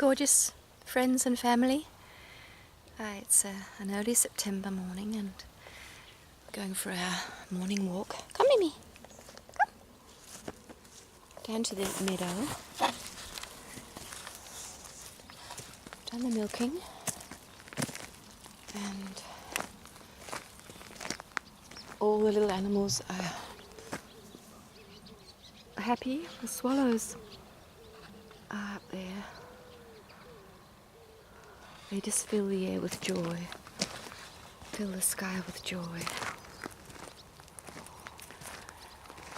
gorgeous friends and family. It's an early September morning and we're going for our morning walk. Come, Mimi. Come. Down to the meadow. Done the milking. And all the little animals are happy. The swallows are up there. They just fill the air with joy, fill the sky with joy.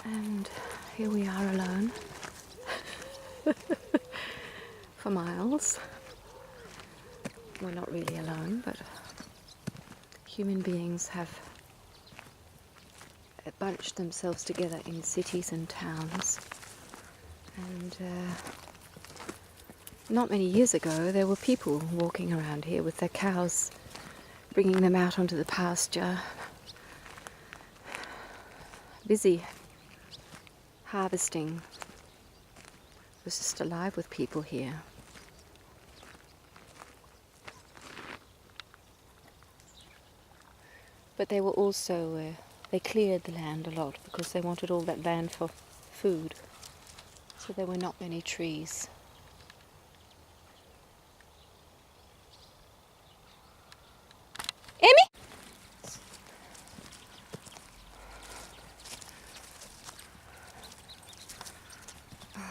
And here we are alone for miles. We're not really alone, but human beings have bunched themselves together in cities and towns. And not many years ago, there were people walking around here with their cows, bringing them out onto the pasture, busy harvesting. It was just alive with people here. But they were also, they cleared the land a lot because they wanted all that land for food. So there were not many trees.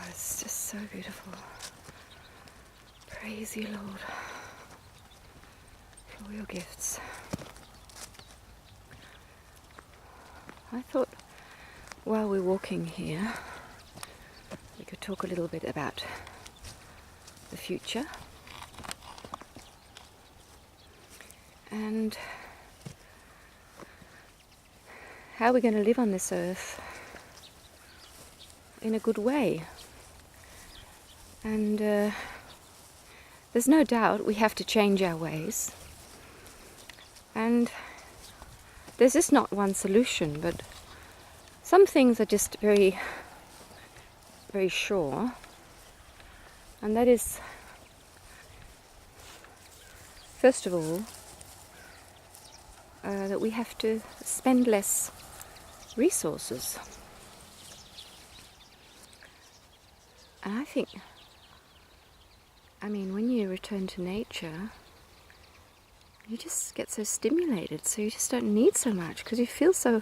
It's just so beautiful. Praise you, Lord, for all your gifts. I thought while we're walking here, we could talk a little bit about the future and how we're going to live on this earth in a good way. And there's no doubt we have to change our ways. And there's just not one solution, but some things are just very, very sure. And that is, first of all, that we have to spend less resources. And I think, when you return to nature, you just get so stimulated, so you just don't need so much, because you feel so,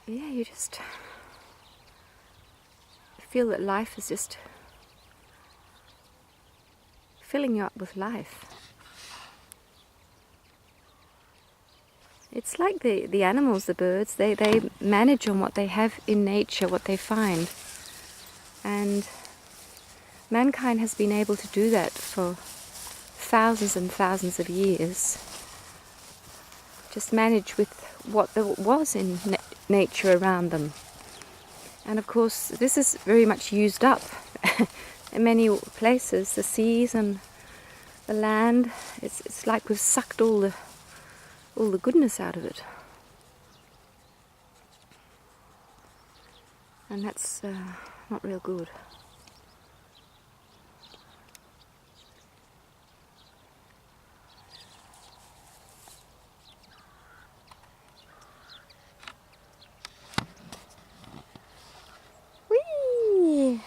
you just feel that life is just filling you up with life. It's like the animals, the birds, they manage on what they have in nature, what they find. And mankind has been able to do that for thousands and thousands of years. Just manage with what there was in nature around them. And of course, this is very much used up in many places. The seas and the land, it's like we've sucked all the goodness out of it. And that's not real good. Whee!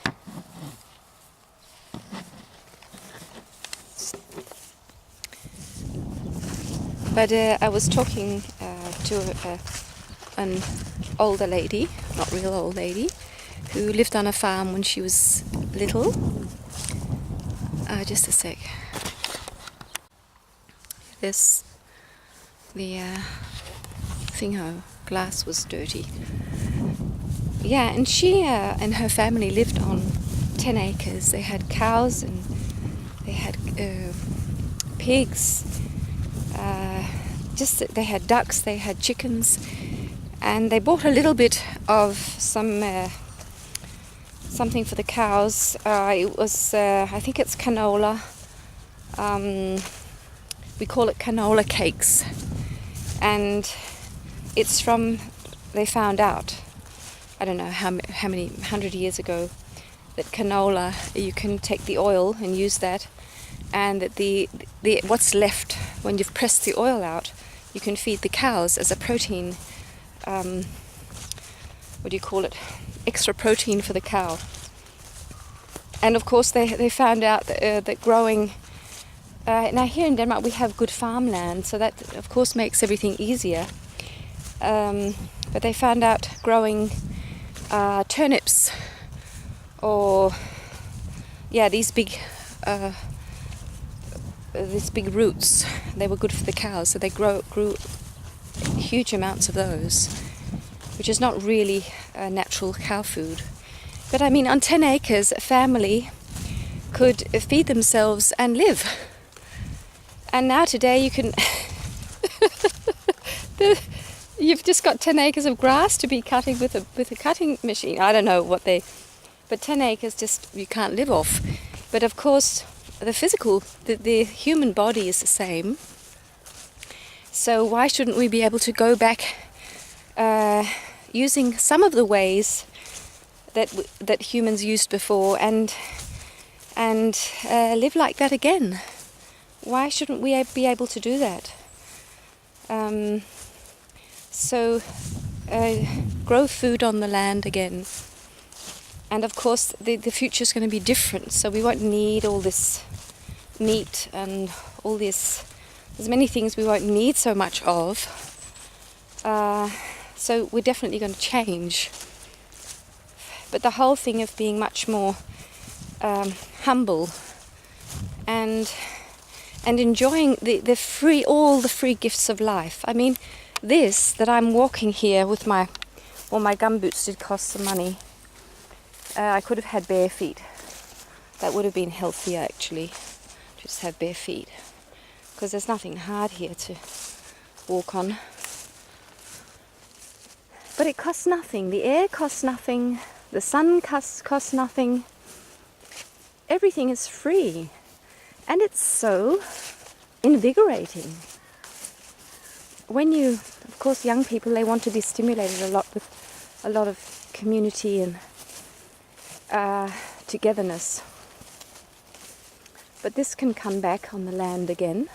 But I was talking to an older lady, not real old lady, who lived on a farm when she was little. Just a sec. The thingo glass was dirty. Yeah, and she and her family lived on 10 acres. They had cows and they had pigs. They had ducks, they had chickens, and they bought a little bit of something for the cows. It was, I think it's canola. We call it canola cakes, and it's from, they found out, I don't know how many 100 years ago, that canola, you can take the oil and use that, and that the what's left when you've pressed the oil out, you can feed the cows as a protein, what do you call it, extra protein for the cow. And of course they found out that growing, now here in Denmark we have good farmland, so that of course makes everything easier. But they found out growing turnips, or these big roots, they were good for the cows, so they grew huge amounts of those, which is not really natural cow food. But I mean, on 10 acres, a family could feed themselves and live. And now today you can you've just got 10 acres of grass to be cutting with a cutting machine. I don't know but 10 acres just you can't live off. But of course the human body is the same. So why shouldn't we be able to go back using some of the ways that humans used before and live like that again? Why shouldn't we be able to do that? So grow food on the land again. And of course the future is going to be different, so we won't need all this meat and all this. There's many things we won't need so much of. So we're definitely going to change. But the whole thing of being much more humble and enjoying all the free gifts of life. I mean, this that I'm walking here with my gumboots did cost some money. I could have had bare feet. That would have been healthier actually, just have bare feet, because there's nothing hard here to walk on. But it costs nothing. The air costs nothing. The sun costs nothing. Everything is free. And it's so invigorating. When of course, young people, they want to be stimulated a lot with a lot of community and togetherness. But this can come back on the land again.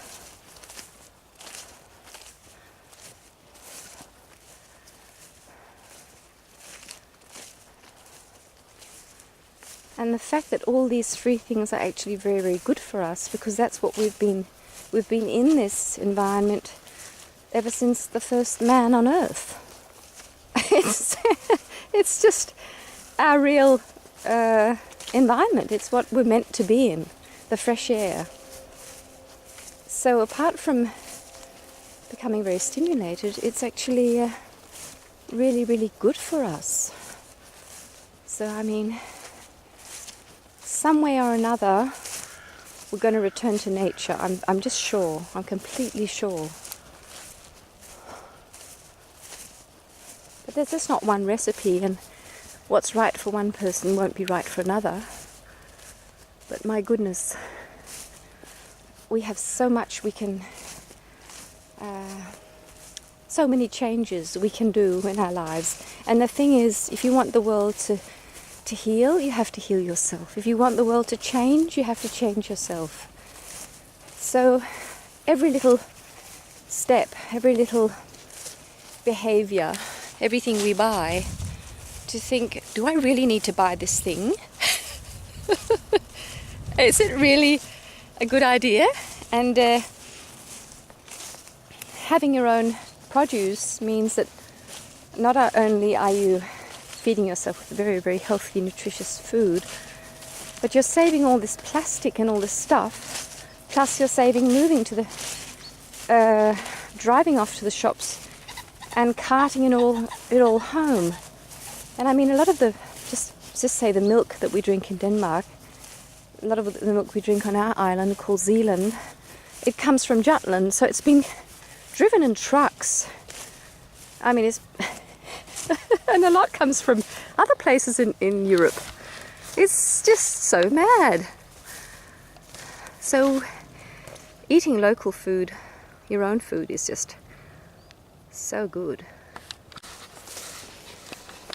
And the fact that all these free things are actually very, very good for us, because that's what we've been in this environment ever since the first man on earth. It's just our real environment. It's what we're meant to be in, the fresh air. So apart from becoming very stimulated, it's actually really, really good for us. So I mean, some way or another, we're going to return to nature. I'm just sure. I'm completely sure. But there's just not one recipe, and what's right for one person won't be right for another. But my goodness, we have so much we can, so many changes we can do in our lives. And the thing is, if you want the world to heal, you have to heal yourself. If you want the world to change, you have to change yourself. So every little step, every little behavior, everything we buy, to think, do I really need to buy this thing? Is it really a good idea? And having your own produce means that not only are you feeding yourself with very, very healthy, nutritious food, but you're saving all this plastic and all this stuff, plus you're saving moving to the, driving off to the shops and carting it all home. And I mean, a lot of the, just say the milk that we drink in Denmark, a lot of the milk we drink on our island called Zealand, it comes from Jutland, so it's been driven in trucks. I mean, it's and a lot comes from other places in Europe. It's just so mad. So eating local food, your own food, is just so good.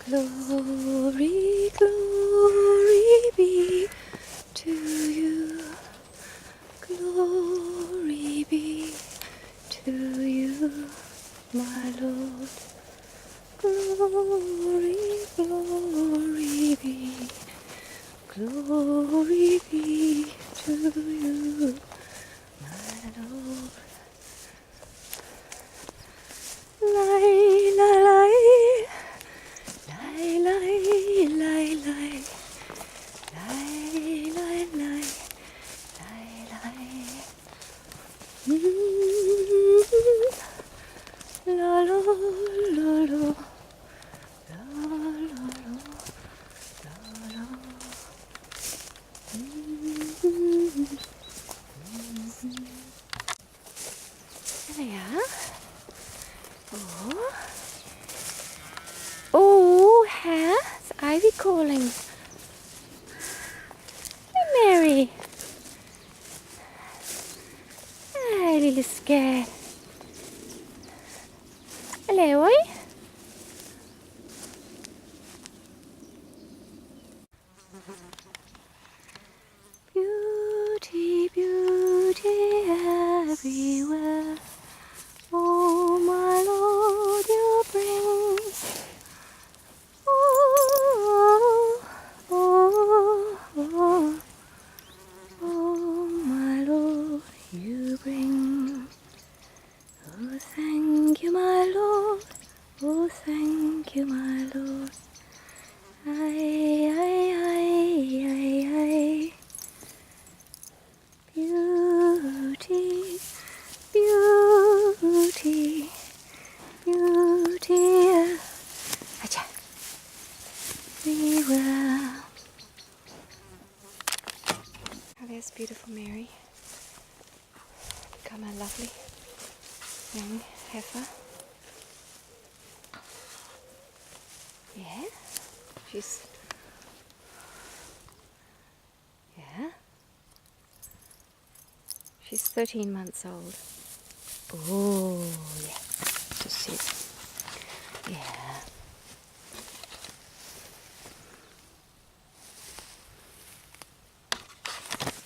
Glory, glory be to you. Glory be to you, my Lord. Glory, glory be. Glory be to you, my Lord. Lai, lai, lai. Lai, lai, lai, lai. Lai, lai, lai. Lai, lai. La, la, la, la. La, la, la. La, la. There we are. Oh. Oh, Hannah, it's Ivy calling. Hey, Mary. Hey, little scared. Hello, oi. Beauty, beauty everywhere. Oh, my Lord, you bring. Oh, oh, oh, oh, my Lord, you bring. Oh, thank you, my Lord. Oh, thank you, my Lord. Aye, aye, aye, aye, aye. Beauty, beauty, beauty. Acha. Everywhere. Oh, there's beautiful Mary. Come on, lovely young heifer. Yeah, she's. Yeah. She's 13 months old. Oh, yeah. Just sit. Yeah.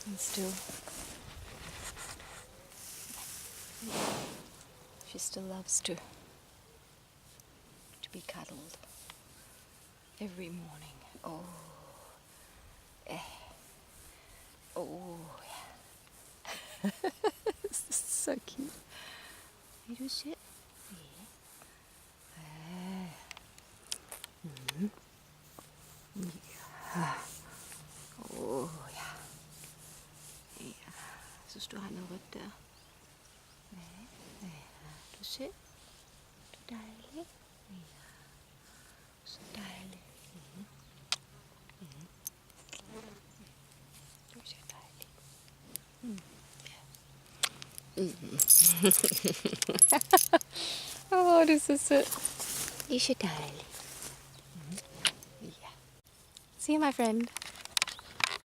And still. She still loves to be cuddled every morning. Oh. Eh. Oh, yeah. This is so cute. You do sit? Yeah. Ja. Oh, ja. Ja. Synes du har noget rødt der? Ja. Ja. Du ser? Du er dejlig. Ja. Så dejlig. Du ser dejlig. Oh, du er så sød. I er så dejlig. Ja. See you, my friend.